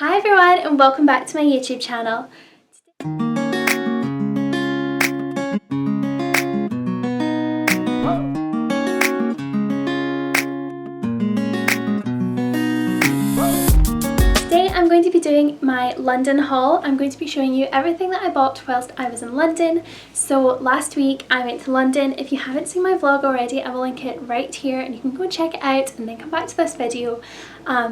Hi everyone and welcome back to my YouTube channel. Today I'm going to be doing my London haul. I'm going to be showing you everything that I bought whilst I was in London. So last week I went to London. If you haven't seen my vlog already, I will link it right here and you can go check it out and then come back to this video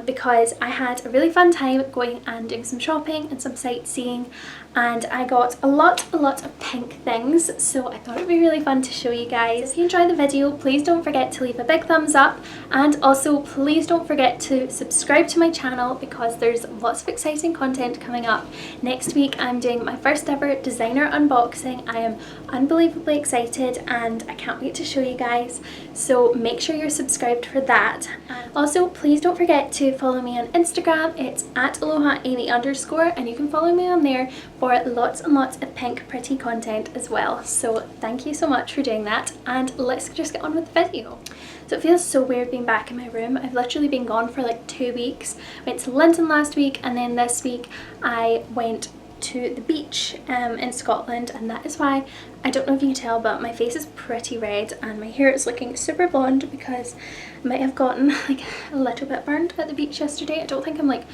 because I had a really fun time going and doing some shopping and some sightseeing, and I got a lot of pink things, so I thought it would be really fun to show you guys. If you enjoyed the video, please don't forget to leave a big thumbs up, and also please don't forget to subscribe to my channel because there's lots of exciting content coming up. Next week I'm doing my first ever designer unboxing. I am unbelievably excited and I can't wait to show you guys, so make sure you're subscribed for that. Also, please don't forget to follow me on Instagram. It's at @AlohaAmy_, and you can follow me on there for lots and lots of pink pretty content as well. So thank you so much for doing that, and let's just get on with the video. So it feels so weird being back in my room. I've literally been gone for like 2 weeks. I went to London last week and then this week I went to the beach in Scotland, and that is why, I don't know if you can tell, but my face is pretty red and my hair is looking super blonde because I might have gotten like a little bit burnt at the beach yesterday. I don't think I'm like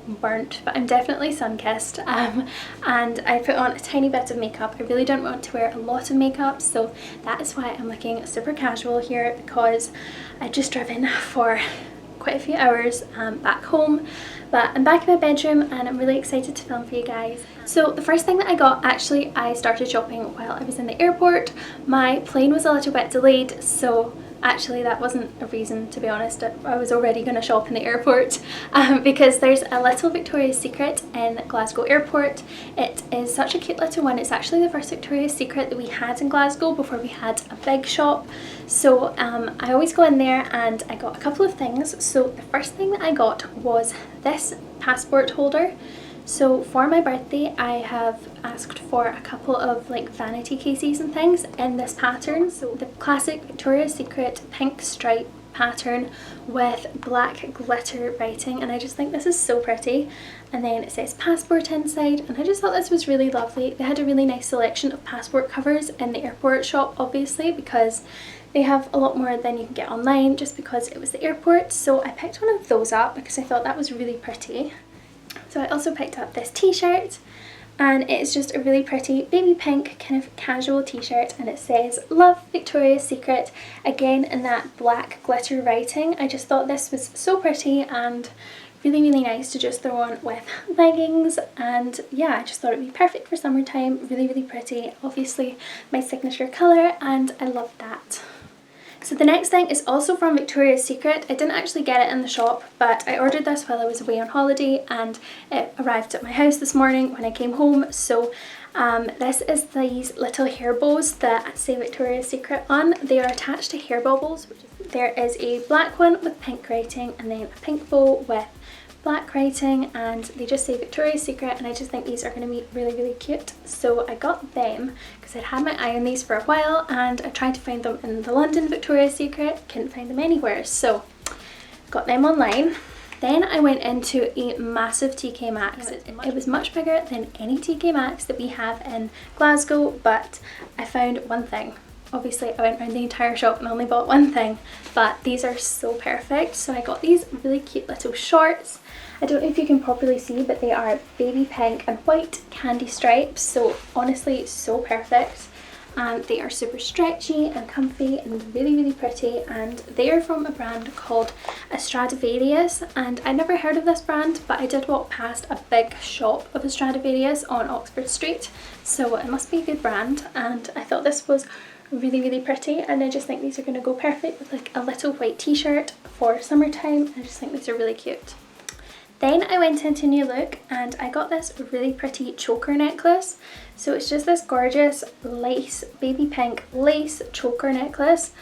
burnt, but I'm definitely sun-kissed, and I put on a tiny bit of makeup. I really don't want to wear a lot of makeup, so that is why I'm looking super casual here, because I've just driven for quite a few hours back home, but I'm back in my bedroom and I'm really excited to film for you guys. So the first thing that I got, actually I started shopping while I was in the airport. My plane was a little bit delayed, so actually that wasn't a reason, to be honest. I was already going to shop in the airport because there's a little Victoria's Secret in Glasgow airport. It is such a cute little one. It's actually the first Victoria's Secret that we had in Glasgow before we had a big shop. So I always go in there and I got a couple of things. So the first thing that I got was this passport holder. So for my birthday I have asked for a couple of like vanity cases and things in this pattern. So the classic Victoria's Secret pink stripe pattern with black glitter writing, and I just think this is so pretty. And then it says passport inside, and I just thought this was really lovely. They had a really nice selection of passport covers in the airport shop, obviously because they have a lot more than you can get online just because it was the airport. So I picked one of those up because I thought that was really pretty. So I also picked up this t-shirt, and it's just a really pretty baby pink kind of casual t-shirt, and it says Love Victoria's Secret, again in that black glitter writing. I just thought this was so pretty and really nice to just throw on with leggings, and yeah, I just thought it'd be perfect for summertime. Really pretty, obviously my signature colour, and I love that. So the next thing is also from Victoria's Secret. I didn't actually get it in the shop, but I ordered this while I was away on holiday and it arrived at my house this morning when I came home. So this is these little hair bows that say Victoria's Secret on. They are attached to hair baubles. There is a black one with pink writing and then a pink bow with black writing, and they just say Victoria's Secret, and I just think these are going to be really cute. So I got them because I'd had my eye on these for a while and I tried to find them in the London Victoria's Secret, couldn't find them anywhere, so got them online. Then I went into a massive TK Maxx. It was much bigger than any TK Maxx that we have in Glasgow, but I found one thing. Obviously I went around the entire shop and only bought one thing, but these are so perfect. So I got these really cute little shorts. I don't know if you can properly see, but they are baby pink and white candy stripes, so honestly so perfect. And they are super stretchy and comfy and really pretty, and they are from a brand called Stradivarius, and I never heard of this brand, but I did walk past a big shop of Stradivarius on Oxford Street, so it must be a good brand, and I thought this was really pretty, and I just think these are going to go perfect with like a little white t-shirt for summertime. I just think these are really cute. Then I went into New Look and I got this really pretty choker necklace. So it's just this gorgeous lace, baby pink lace choker necklace,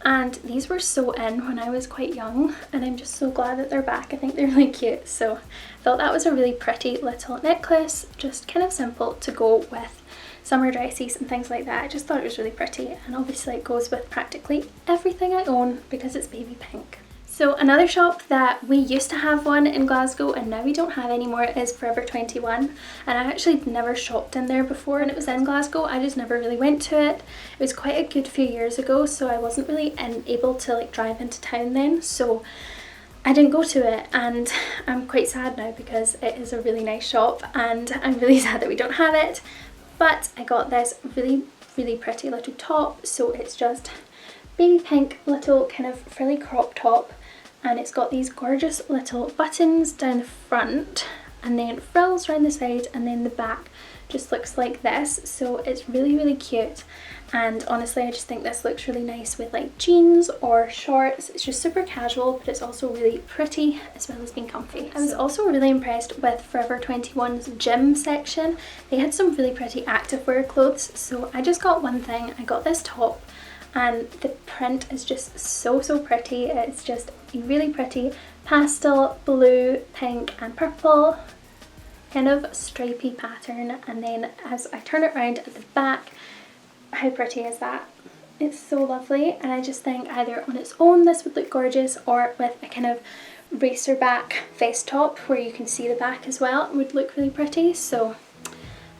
and these were so in when I was quite young, and I'm just so glad that they're back. I think they're really cute, so I thought that was a really pretty little necklace, just kind of simple to go with summer dresses and things like that. I just thought it was really pretty, and obviously it goes with practically everything I own because it's baby pink. So another shop that we used to have one in Glasgow and now we don't have anymore is Forever 21, and I actually never shopped in there before when it was in Glasgow. I just never really went to it. It was quite a good few years ago, so I wasn't really able to like drive into town then, so I didn't go to it, and I'm quite sad now because it is a really nice shop and I'm really sad that we don't have it. But I got this really pretty little top, so it's just baby pink little kind of frilly crop top, and it's got these gorgeous little buttons down the front and then frills around the side, and then the back just looks like this, so it's really cute. And honestly, I just think this looks really nice with like jeans or shorts. It's just super casual, but it's also really pretty as well as being comfy. I was also really impressed with Forever 21's gym section. They had some really pretty activewear clothes, so I just got one thing. I got this top, and the print is just so pretty. It's just a really pretty pastel blue, pink and purple kind of stripy pattern, and then as I turn it around at the back, how pretty is that? It's so lovely, and I just think either on its own this would look gorgeous, or with a kind of racer back vest top where you can see the back as well, it would look really pretty. So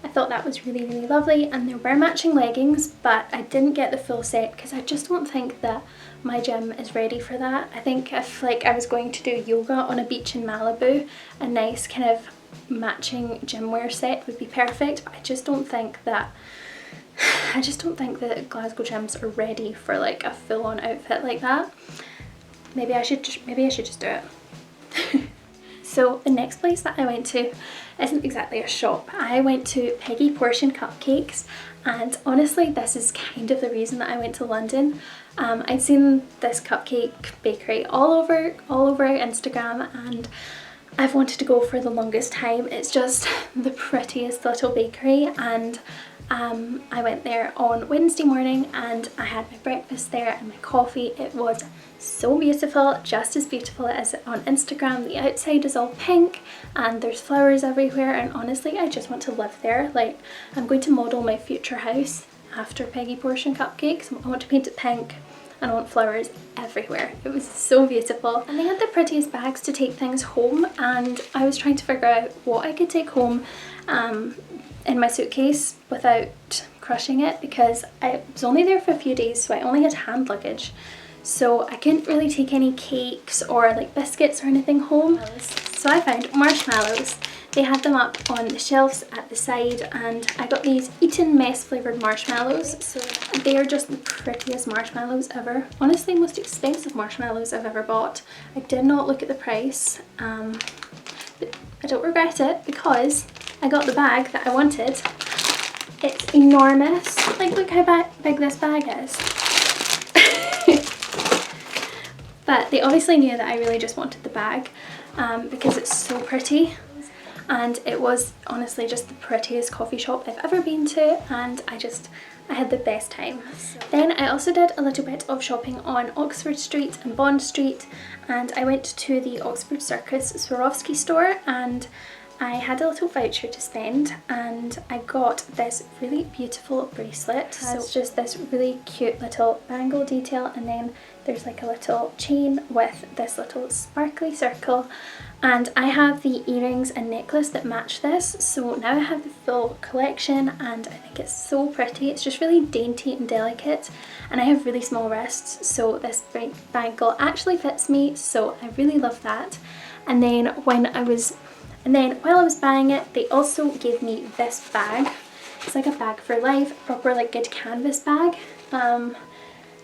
I thought that was really lovely. And there were matching leggings, but I didn't get the full set because I just don't think that my gym is ready for that. I think if like I was going to do yoga on a beach in Malibu, a nice kind of matching gym wear set would be perfect, but I just don't think that Glasgow gyms are ready for like a full-on outfit like that. Maybe I should just do it. So the next place that I went to isn't exactly a shop. I went to Peggy Portion Cupcakes, and honestly this is kind of the reason that I went to London. I'd seen this cupcake bakery all over Instagram, and I've wanted to go for the longest time. It's just the prettiest little bakery, and I went there on Wednesday morning and I had my breakfast there and my coffee. It was so beautiful, just as beautiful as on Instagram. The outside is all pink and there's flowers everywhere, and honestly I just want to live there. Like, I'm going to model my future house after Peggy Portion Cupcakes. I want to paint it pink and I want flowers everywhere. It was so beautiful, and they had the prettiest bags to take things home, and I was trying to figure out what I could take home in my suitcase without crushing it, because I was only there for a few days, so I only had hand luggage, so I couldn't really take any cakes or like biscuits or anything home. So I found marshmallows. They had them up on the shelves at the side, and I got these Eton Mess flavoured marshmallows. So they are just the prettiest marshmallows ever. Honestly, most expensive marshmallows I've ever bought. I did not look at the price, but I don't regret it because I got the bag that I wanted. It's enormous. Like, look how big this bag is. But they obviously knew that I really just wanted the bag because it's so pretty. And it was honestly just the prettiest coffee shop I've ever been to, and I had the best time. Then I also did a little bit of shopping on Oxford Street and Bond Street, and I went to the Oxford Circus Swarovski store, and I had a little voucher to spend, and I got this really beautiful bracelet. So it's just this really cute little bangle detail, and then there's like a little chain with this little sparkly circle, and I have the earrings and necklace that match this, so now I have the full collection and I think it's so pretty. It's just really dainty and delicate, and I have really small wrists, so this bangle actually fits me, so I really love that. And then while I was buying it, they also gave me this bag. It's like a bag for life, proper like good canvas bag.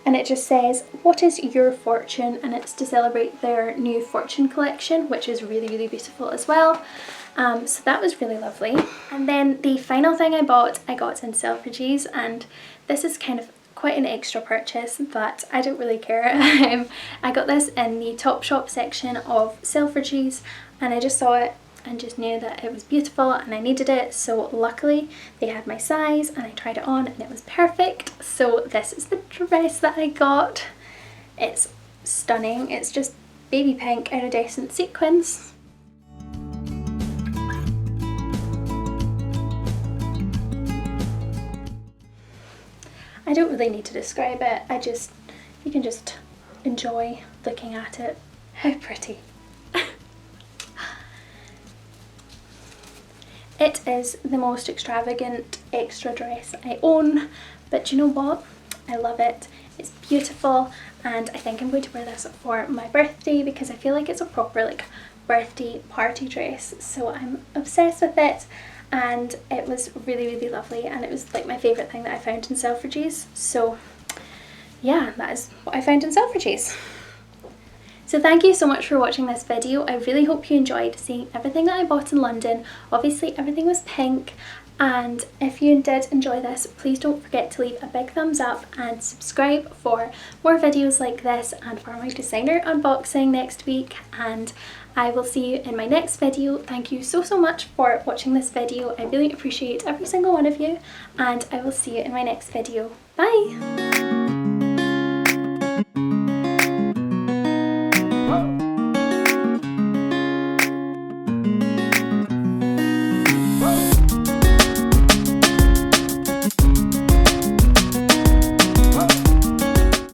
And it just says, "What is your fortune?" and it's to celebrate their new fortune collection, which is really beautiful as well. So that was really lovely. And then the final thing I got in Selfridges, and this is kind of quite an extra purchase, but I don't really care. I got this in the Topshop section of Selfridges, and I just saw it and just knew that it was beautiful and I needed it, so luckily they had my size and I tried it on and it was perfect. So this is the dress that I got. It's stunning. It's just baby pink iridescent sequins. I don't really need to describe it. You can just enjoy looking at it. How pretty. It is the most extravagant extra dress I own, but you know what? I love it. It's beautiful, and I think I'm going to wear this for my birthday because I feel like it's a proper like birthday party dress. So I'm obsessed with it, and it was really lovely, and it was like my favourite thing that I found in Selfridges. So yeah, that is what I found in Selfridges. So thank you so much for watching this video. I really hope you enjoyed seeing everything that I bought in London. Obviously everything was pink, and if you did enjoy this, please don't forget to leave a big thumbs up and subscribe for more videos like this and for my designer unboxing next week, and I will see you in my next video. Thank you so much for watching this video. I really appreciate every single one of you, and I will see you in my next video. Bye!